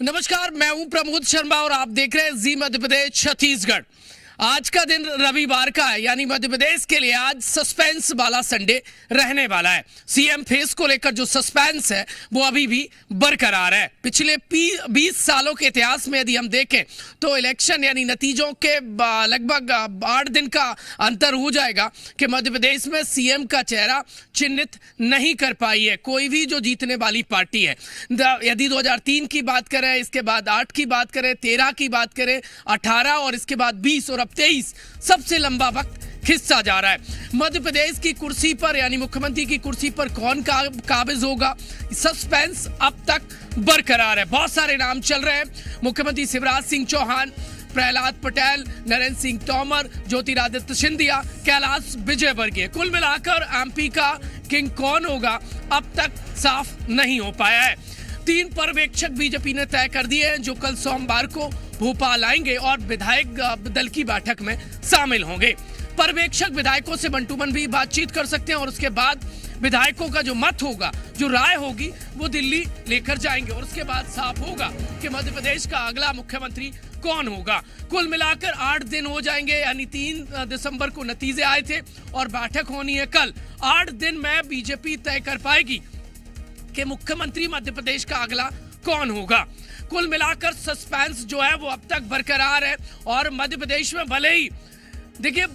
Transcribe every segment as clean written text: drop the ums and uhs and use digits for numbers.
नमस्कार, मैं हूं प्रमोद शर्मा और आप देख रहे हैं जी मध्य प्रदेश छत्तीसगढ़। आज का दिन रविवार का है, यानी मध्य प्रदेश के लिए आज सस्पेंस वाला संडे रहने वाला है। सीएम फेस को लेकर जो सस्पेंस है वो अभी भी बरकरार है। पिछले 20 सालों के इतिहास में यदि हम देखें तो इलेक्शन यानी नतीजों के लगभग 8 दिन का अंतर हो जाएगा कि मध्य प्रदेश में सीएम का चेहरा चिन्हित नहीं कर पाई है कोई भी जो जीतने वाली पार्टी है। यदि 2003 की बात करें, इसके बाद 8 की बात करें, 13 की बात करें, 18 और इसके बाद 20 और अब 23, सबसे लंबा वक्त खिंचता जा रहा है। मध्य प्रदेश की कुर्सी पर यानी मुख्यमंत्री की कुर्सी पर कौन काबिज होगा, सस्पेंस अब तक बरकरार है। बहुत सारे नाम चल रहे हैं, मुख्यमंत्री शिवराज सिंह चौहान, प्रहलाद पटेल, नरेंद्र सिंह तोमर, ज्योतिरादित्य सिंधिया, कैलाश विजयवर्गीय। कुल मिलाकर एमपी का किंग कौन होगा अब तक साफ नहीं हो पाया है। 3 पर्यवेक्षक बीजेपी ने तय कर दिए हैं जो कल सोमवार को भोपाल आएंगे और विधायक दल की बैठक में शामिल होंगे। पर्यवेक्षक विधायकों से वन टू वन भी बातचीत कर सकते हैं और उसके बाद विधायकों का जो मत होगा, जो राय होगी, वो दिल्ली लेकर जाएंगे और उसके बाद साफ होगा कि मध्य प्रदेश का अगला मुख्यमंत्री कौन होगा। कुल मिलाकर 8 दिन हो जाएंगे, यानी 3 दिसंबर को नतीजे आए थे और बैठक होनी है कल। 8 दिन में बीजेपी तय कर पाएगी कि मुख्यमंत्री मध्य प्रदेश का अगला कौन होगा। कुल मिलाकर सस्पेंस जो है वो अब तक बरकरार है और मध्य प्रदेश में भले ही देखिए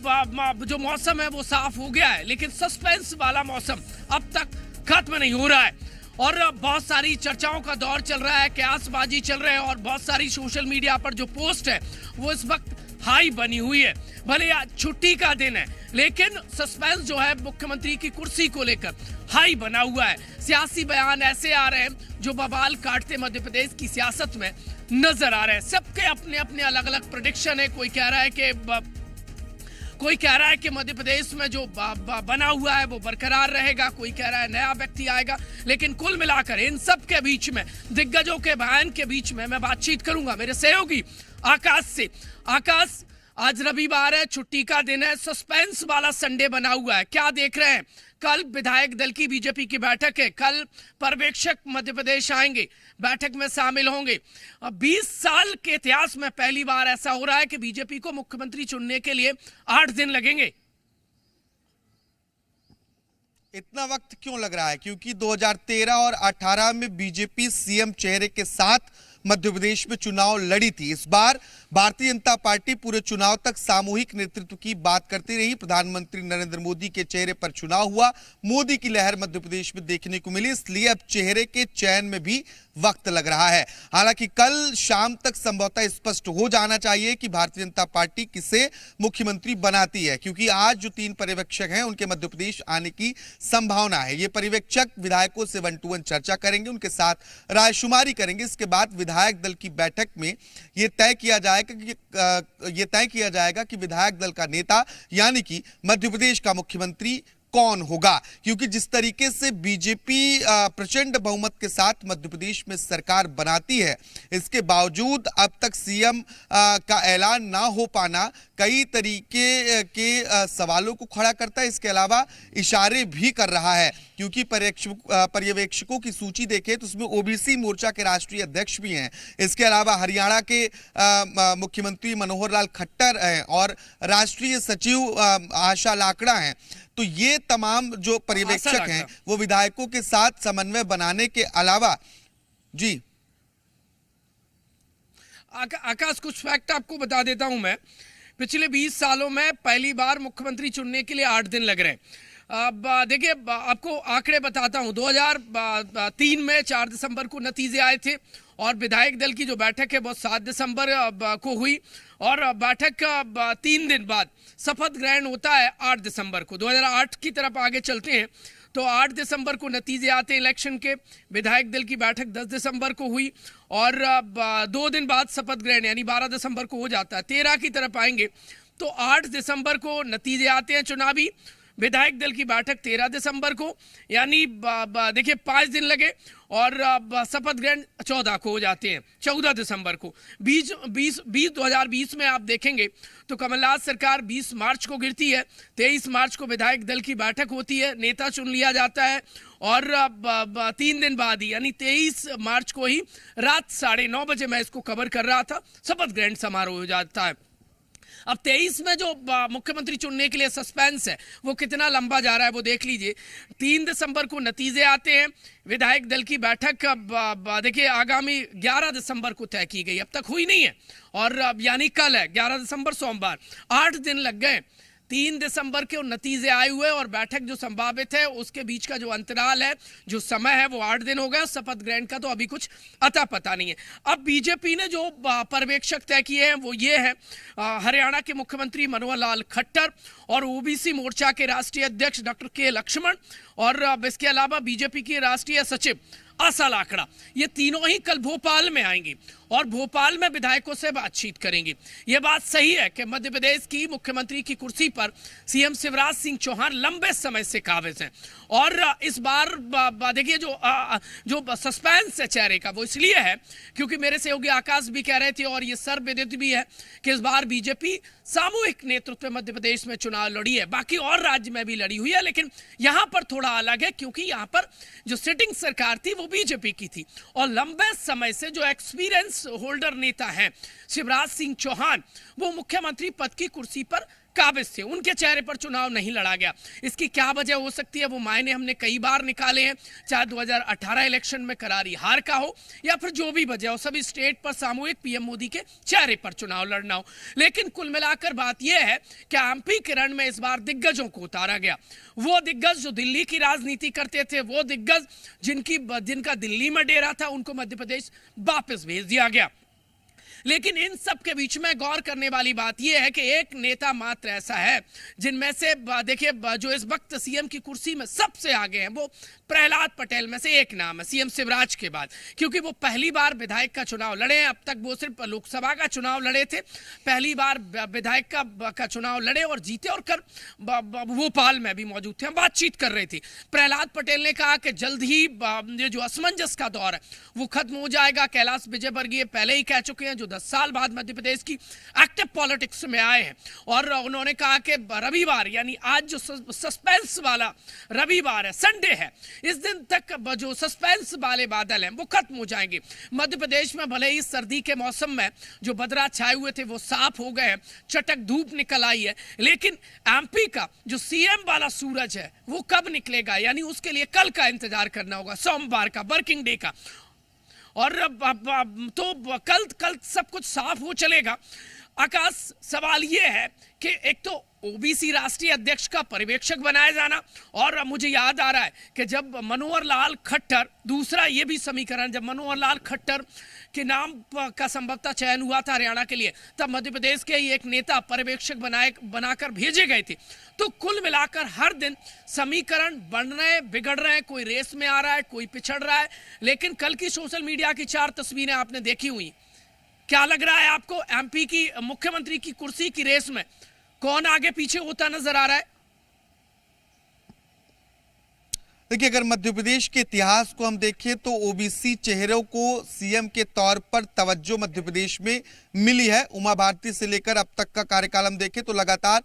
जो मौसम है वो साफ हो गया है, लेकिन सस्पेंस वाला मौसम अब तक खत्म नहीं हो रहा है और बहुत सारी चर्चाओं का दौर चल रहा है, कयासबाजी चल रहा है और बहुत सारी सोशल मीडिया पर जो पोस्ट है वो इस वक्त हाई बनी हुई है। भले आज छुट्टी का दिन है, लेकिन सस्पेंस जो है मुख्यमंत्री की कुर्सी को लेकर हाई बना हुआ है। सियासी बयान ऐसे आ रहे हैं जो बवाल काटते मध्य प्रदेश की सियासत में नजर आ रहे हैं। सबके अपने अपने अलग अलग प्रेडिक्शन है। कोई कह रहा है कि मध्य प्रदेश में जो बना हुआ है वो बरकरार रहेगा, कोई कह रहा है नया व्यक्ति आएगा। लेकिन कुल मिलाकर इन सब के बीच में, दिग्गजों के बयान के बीच में मैं बातचीत करूंगा मेरे सहयोगी आकाश से। आकाश, आज रविवार है, छुट्टी का दिन है, सस्पेंस वाला संडे बना हुआ है, क्या देख रहे हैं? कल विधायक दल की बीजेपी की बैठक है, कल पर्यवेक्षक मध्य प्रदेश आएंगे, बैठक में शामिल होंगे। 20 साल के इतिहास में पहली बार ऐसा हो रहा है कि बीजेपी को मुख्यमंत्री चुनने के लिए 8 दिन लगेंगे। इतना वक्त क्यों लग रहा है? क्योंकि 2013 और 18 में बीजेपी सीएम चेहरे के साथ मध्य प्रदेश में चुनाव लड़ी थी। इस बार भारतीय जनता पार्टी पूरे चुनाव तक सामूहिक नेतृत्व की बात करती रही। प्रधानमंत्री नरेंद्र मोदी के चेहरे पर चुनाव हुआ, मोदी की लहर मध्य प्रदेश में देखने को मिली, इसलिए अब चेहरे के चयन में भी वक्त लग रहा है। हालांकि कल शाम तक संभवतः स्पष्ट हो जाना चाहिए कि भारतीय जनता पार्टी किसे मुख्यमंत्री बनाती है, क्योंकि आज जो 3 पर्यवेक्षक हैं उनके मध्य प्रदेश आने की संभावना है। ये पर्यवेक्षक विधायकों से वन टू वन चर्चा करेंगे, उनके साथ रायशुमारी करेंगे। इसके बाद विधायक दल की बैठक में यह तय किया जाएगा कि विधायक दल का नेता यानी कि मध्य प्रदेश का मुख्यमंत्री कौन होगा। क्योंकि जिस तरीके से बीजेपी प्रचंड बहुमत के साथ मध्य प्रदेश में सरकार बनाती है, इसके बावजूद अब तक सीएम का ऐलान ना हो पाना कई तरीके के सवालों को खड़ा करता है। इसके अलावा इशारे भी कर रहा है, क्योंकि पर्यवेक्षकों की सूची देखें तो उसमें ओबीसी मोर्चा के राष्ट्रीय अध्यक्ष भी हैं। इसके अलावा हरियाणा के मुख्यमंत्री मनोहर लाल खट्टर हैं और राष्ट्रीय सचिव आशा लाकड़ा हैं। तो ये तमाम जो पर्यवेक्षक हैं वो विधायकों के साथ समन्वय बनाने के अलावा जी आकाश, कुछ फैक्ट आपको बता देता हूं मैं। पिछले 20 सालों में पहली बार मुख्यमंत्री चुनने के लिए 8 दिन लग रहे हैं। अब देखिए, आपको आंकड़े बताता हूं। 2003 में 4 दिसंबर को नतीजे आए थे और विधायक दल की जो बैठक है वो 7 दिसंबर को हुई और बैठक 3 दिन बाद शपथ ग्रहण होता है 8 दिसंबर को। 2008 की तरफ आगे चलते हैं तो 8 दिसंबर को नतीजे आते हैं इलेक्शन के। विधायक दल की बैठक 10 दिसंबर को हुई और 2 दिन बाद शपथ ग्रहण यानी 12 दिसंबर को हो जाता है। 13 की तरफ आएंगे तो 8 दिसंबर को नतीजे आते हैं चुनावी। विधायक दल की बैठक 13 दिसंबर को, यानी देखिए 5 दिन लगे, और शपथ ग्रहण 14 को हो जाते हैं, 14 दिसंबर को। 2020 में आप देखेंगे तो कमलनाथ सरकार 20 मार्च को गिरती है, 23 मार्च को विधायक दल की बैठक होती है, नेता चुन लिया जाता है, और 3 दिन बाद ही यानी 23 मार्च को ही रात 9:30 बजे, मैं इसको कवर कर रहा था, शपथ ग्रहण समारोह हो जाता है। अब 23 में जो मुख्यमंत्री चुनने के लिए सस्पेंस है वो कितना लंबा जा रहा है वो देख लीजिए। 3 दिसंबर को नतीजे आते हैं, विधायक दल की बैठक देखिए आगामी 11 दिसंबर को तय की गई, अब तक हुई नहीं है, और यानी कल है 11 दिसंबर सोमवार, 8 दिन लग गए। 3 दिसंबर के नतीजे आए हुए और बैठक जो संभावित है उसके बीच का जो अंतराल है, जो समय है, वो 8 दिन हो गया। शपथ ग्रहण का तो अभी कुछ अता पता नहीं है। अब बीजेपी ने जो पर्यवेक्षक तय किए हैं वो ये है, हरियाणा के मुख्यमंत्री मनोहर लाल खट्टर और ओबीसी मोर्चा के राष्ट्रीय अध्यक्ष डॉक्टर के लक्ष्मण, और इसके अलावा बीजेपी की राष्ट्रीय सचिव आशा लाकड़ा, ये तीनों ही कल भोपाल में आएंगी और भोपाल में विधायकों से बातचीत करेंगी। ये बात सही है कि मध्य प्रदेश की मुख्यमंत्री की कुर्सी पर सीएम शिवराज सिंह चौहान लंबे समय से काबिज हैं, और इस बार देखिए जो सस्पेंस है चेहरे का वो इसलिए है क्योंकि मेरे सहयोगी आकाश भी कह रहे थे और ये सर्वविदित भी है कि इस बार बीजेपी सामूहिक नेतृत्व में मध्य प्रदेश में चुनाव लड़ी है, बाकी और राज्य में भी लड़ी हुई है, लेकिन यहां पर थोड़ा अलग है क्योंकि यहां पर जो सिटिंग सरकार थी वो बीजेपी की थी, और लंबे समय से जो एक्सपीरियंस होल्डर नेता हैं शिवराज सिंह चौहान, वो मुख्यमंत्री पद की कुर्सी पर काबिज थे, उनके चेहरे पर चुनाव नहीं लड़ा गया। इसकी क्या वजह हो सकती है वो मायने हमने कई बार निकाले हैं, चाहे 2018 इलेक्शन में करारी हार का हो या फिर जो भी वजह हो, सभी स्टेट पर सामूहिक पीएम मोदी के चेहरे पर चुनाव लड़ना हो। लेकिन कुल मिलाकर बात यह है कि एमपी के रण में इस बार दिग्गजों को उतारा गया, वो दिग्गज जो दिल्ली की राजनीति करते थे, वो दिग्गज जिनका दिल्ली में डेरा था, उनको मध्य प्रदेश वापस भेज दिया गया। लेकिन इन सब के बीच में गौर करने वाली बात यह है कि एक नेता मात्र ऐसा है जिनमें से देखिए जो इस वक्त सीएम की कुर्सी में सबसे आगे हैं, वो प्रहलाद पटेल में से एक नाम है सीएम शिवराज के बाद, क्योंकि वो पहली बार विधायक का चुनाव लड़े हैं। अब तक वो सिर्फ लोकसभा का चुनाव लड़े थे, पहली बार विधायक का चुनाव लड़े और जीते, और कर भोपाल में भी मौजूद थे, हम बातचीत कर रहे थे। प्रहलाद पटेल ने कहा कि जल्द ही ये जो असमंजस का दौर है वो खत्म हो जाएगा। कैलाश विजयवर्गीय पहले ही कह चुके हैं, जो 10 साल बाद मध्य प्रदेश की एक्टिव पॉलिटिक्स में आए हैं, और उन्होंने कहा कि रविवार यानी आज जो सस्पेंस वाला रविवार है, संडे है, इस दिन तक जो सस्पेंस वाले बादल हैं वो खत्म हो जाएंगे। मध्य प्रदेश में भले ही सर्दी के मौसम में जो बदरा छाए हुए थे वो साफ हो गए हैं, चटक धूप निकल आई है, लेकिन एमपी का जो सीएम वाला सूरज है वो कब निकलेगा, यानी उसके लिए कल का इंतजार करना होगा, सोमवार का, वर्किंग डे का। और तो कल सब कुछ साफ हो चलेगा। आकाश, सवाल यह है कि एक तो ओबीसी राष्ट्रीय अध्यक्ष का पर्यवेक्षक बनाया जाना, और मुझे याद आ रहा है कि जब मनोहर लाल खट्टर, दूसरा ये भी समीकरण, जब मनोहर लाल खट्टर के नाम का संभवतः चयन हुआ था हरियाणा के लिए, तब मध्य प्रदेश के ही एक नेता पर्यवेक्षक बनाकर भेजे गए थे। तो कुल मिलाकर हर दिन समीकरण बन रहे हैं, बिगड़ रहे हैं, कोई रेस में आ रहा है, कोई पिछड़ रहा है। लेकिन कल की सोशल मीडिया की 4 तस्वीरें आपने देखी हुई, क्या लग रहा है आपको एमपी की मुख्यमंत्री की कुर्सी की रेस में कौन आगे पीछे होता नजर आ रहा है? देखिए, अगर मध्य प्रदेश के इतिहास को हम देखें तो ओबीसी चेहरों को सीएम के तौर पर तवज्जो मध्य प्रदेश में मिली है। उमा भारती से लेकर अब तक का कार्यकाल हम देखें तो लगातार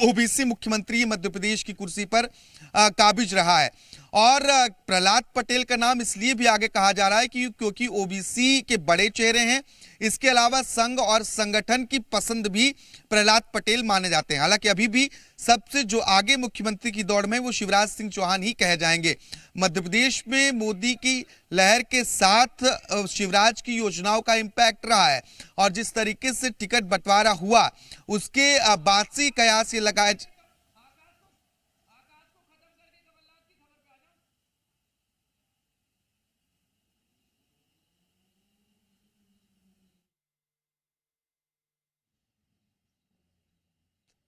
ओबीसी मुख्यमंत्री मध्य प्रदेश की कुर्सी पर काबिज रहा है। और प्रहलाद पटेल का नाम इसलिए भी आगे कहा जा रहा है क्योंकि ओबीसी के बड़े चेहरे हैं। इसके अलावा संघ और संगठन की पसंद भी प्रहलाद पटेल माने जाते हैं। हालांकि अभी भी सबसे जो आगे मुख्यमंत्री की दौड़ में वो शिवराज सिंह चौहान ही कहे जाएंगे। मध्य प्रदेश में मोदी की लहर के साथ शिवराज की योजनाओं का इम्पैक्ट रहा है, और जिस तरीके से टिकट बंटवारा हुआ उसके बाद से कयास ये लगाया।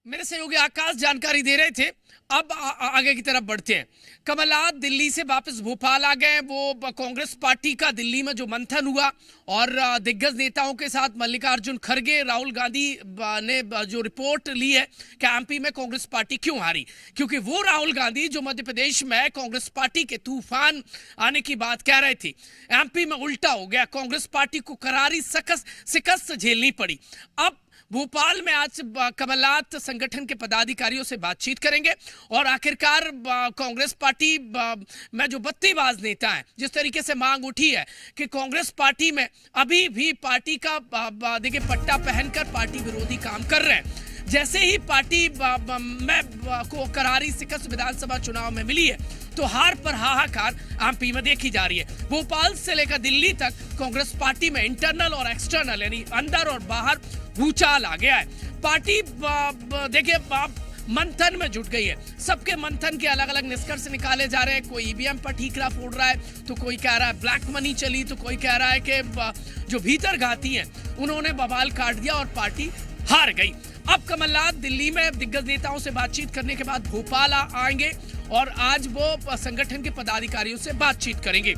मेरे सहयोगी आकाश जानकारी दे रहे थे। अब आगे की तरफ बढ़ते हैं। कमलनाथ दिल्ली से वापस भोपाल आ गए। वो कांग्रेस पार्टी का दिल्ली में जो मंथन हुआ और दिग्गज नेताओं के साथ मल्लिकार्जुन खड़गे, राहुल गांधी ने जो रिपोर्ट ली है कि एमपी में कांग्रेस पार्टी क्यों हारी, क्योंकि वो राहुल गांधी जो मध्य प्रदेश में कांग्रेस पार्टी के तूफान आने की बात कह रहे थे, एमपी में उल्टा हो गया। कांग्रेस पार्टी को करारी शिकस्त झेलनी पड़ी। अब भोपाल में आज कमलनाथ संगठन के पदाधिकारियों से बातचीत करेंगे और आखिरकार कांग्रेस पार्टी में जो बत्तीबाज नेता हैं, जिस तरीके से मांग उठी है कि कांग्रेस पार्टी में अभी भी पार्टी का देखिए पट्टा पहनकर पार्टी विरोधी काम कर रहे हैं। जैसे ही पार्टी में को करारी शिकस्त विधानसभा चुनाव में मिली है तो हार पर हाहाकार एमपी में देखी जा रही है। भोपाल से लेकर दिल्ली तक कांग्रेस पार्टी में इंटरनल और एक्सटर्नल यानी अंदर और बाहर भूचाल आ गया है। पार्टी देखिए मंथन में जुट गई है। सबके मंथन के अलग अलग निष्कर्ष निकाले जा रहे हैं। कोई ईवीएम पर ठीकरा फोड़ रहा है, तो कोई कह रहा है ब्लैक मनी चली, तो कोई कह रहा है कि जो भीतर घाती हैं उन्होंने बवाल काट दिया और पार्टी हार गई। अब कमलनाथ दिल्ली में दिग्गज नेताओं से बातचीत करने के बाद भोपाल आएंगे और आज वो संगठन के पदाधिकारियों से बातचीत करेंगे।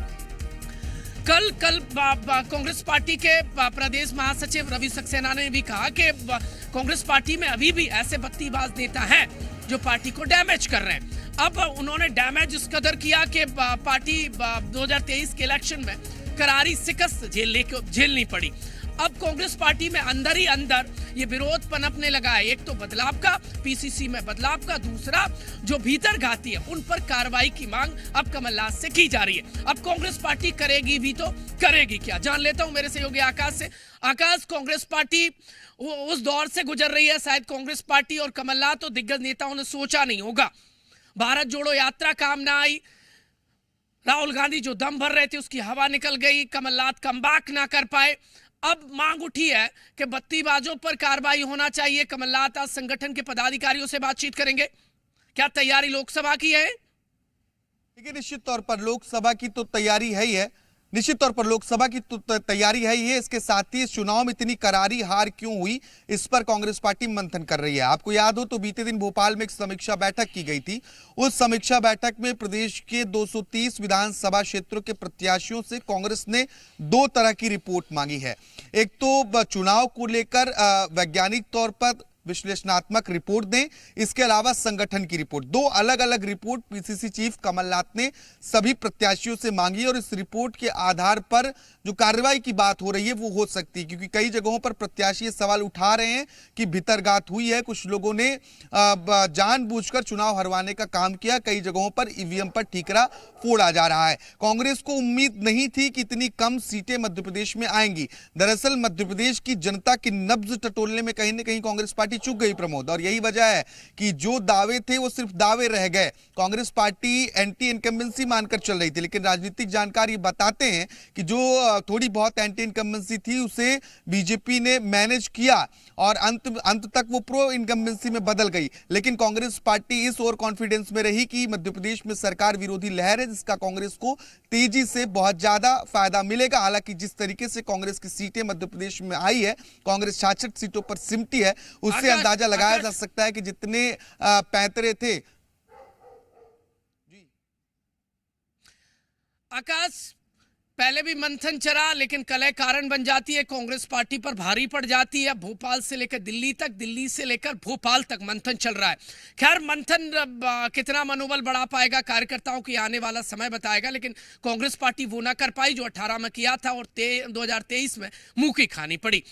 कल कांग्रेस पार्टी के प्रदेश महासचिव रवि सक्सेना ने भी कहा कि कांग्रेस पार्टी में अभी भी ऐसे बत्तीबाज नेता हैं जो पार्टी को डैमेज कर रहे हैं। अब उन्होंने डैमेज इस कदर किया कि पार्टी 2023 के इलेक्शन में करारी शिकस्त झेलनी पड़ी। अब कांग्रेस पार्टी में अंदर ही अंदर ये विरोध पनपने लगा है। एक तो बदलाव का, पीसीसी में बदलाव का, दूसरा जो भीतर घाती है उन पर कार्रवाई की मांग अब कमलनाथ से की जा रही है। अब कांग्रेस पार्टी करेगी भी तो करेगी क्या, जान लेता हूं मेरे सहयोगी आकाश से। आकाश, कांग्रेस पार्टी उस दौर से गुजर रही है, शायद कांग्रेस पार्टी और कमलनाथ तो दिग्गज नेताओं ने सोचा नहीं होगा। भारत जोड़ो यात्रा काम ना आई, राहुल गांधी जो दम भर रहे थे उसकी हवा निकल गई, कमलनाथ कमबैक ना कर पाए। अब मांग उठी है कि बत्तीबाजों पर कार्रवाई होना चाहिए। कमलनाथ आज संगठन के पदाधिकारियों से बातचीत करेंगे। क्या तैयारी लोकसभा की है? देखिए, निश्चित तौर पर लोकसभा की तो तैयारी है ही है। निश्चित तौर पर लोकसभा की तो तैयारी है ही है। इसके साथ ही इस चुनाव में इतनी करारी हार क्यों हुई, इस पर कांग्रेस पार्टी मंथन कर रही है। आपको याद हो तो बीते दिन भोपाल में एक समीक्षा बैठक की गई थी। उस समीक्षा बैठक में प्रदेश के 230 विधानसभा क्षेत्रों के प्रत्याशियों से कांग्रेस ने 2 तरह की रिपोर्ट मांगी है। एक तो चुनाव को लेकर वैज्ञानिक तौर पर विश्लेषणात्मक रिपोर्ट दें, इसके अलावा संगठन की रिपोर्ट। 2 अलग अलग रिपोर्ट पीसीसी चीफ कमलनाथ ने सभी प्रत्याशियों से मांगी और इस रिपोर्ट के आधार पर जो कार्रवाई की बात हो रही है वो हो सकती है, क्योंकि कई जगहों पर प्रत्याशी सवाल उठा रहे हैं कि भितरघात हुई है, कुछ लोगों ने जानबूझकर चुनाव हरवाने का काम किया, कई जगहों पर ईवीएम पर ठीकरा फोड़ा जा रहा है। कांग्रेस को उम्मीद नहीं थी कि इतनी कम सीटें मध्य प्रदेश में आएंगी। दरअसल मध्य प्रदेश की जनता की नब्ज टटोलने में कहीं ना कहीं कांग्रेस पार्टी चूक गई प्रमोद, और यही वजह है कि जो दावे थे वो सिर्फ दावे रह गए। कांग्रेस पार्टी एंटी इनकम्बेंसी मानकर चल रही थी, लेकिन राजनीतिक जानकार ये बताते हैं कि जो थोड़ी बहुत एंटी इनकम्बेंसी थी उसे बीजेपी ने मैनेज किया और अंत तक वो प्रो इनकम्बेंसी में बदल गई। लेकिन कांग्रेस पार्टी इस ओर कॉन्फिडेंस में रही कि मध्य प्रदेश में सरकार विरोधी लहर है, जिसका कांग्रेस को तेजी से बहुत ज्यादा फायदा मिलेगा। हालांकि जिस तरीके से कांग्रेस की सीटें मध्य प्रदेश में आई है, कांग्रेस 66 सीटों पर सिमटी है, उससे अंदाजा लगाया जा सकता है कि जितने पैंतरे थे। जी आकाश, पहले भी मंथन चला लेकिन कलह कारण बन जाती है, कांग्रेस पार्टी पर भारी पड़ जाती है। भोपाल से लेकर दिल्ली तक, दिल्ली से लेकर भोपाल तक मंथन चल रहा है। खैर, मंथन कितना मनोबल बढ़ा पाएगा कार्यकर्ताओं की आने वाला समय बताएगा, लेकिन कांग्रेस पार्टी वो ना कर पाई जो 18 में किया था और 2023 में मुंह की खानी पड़ी।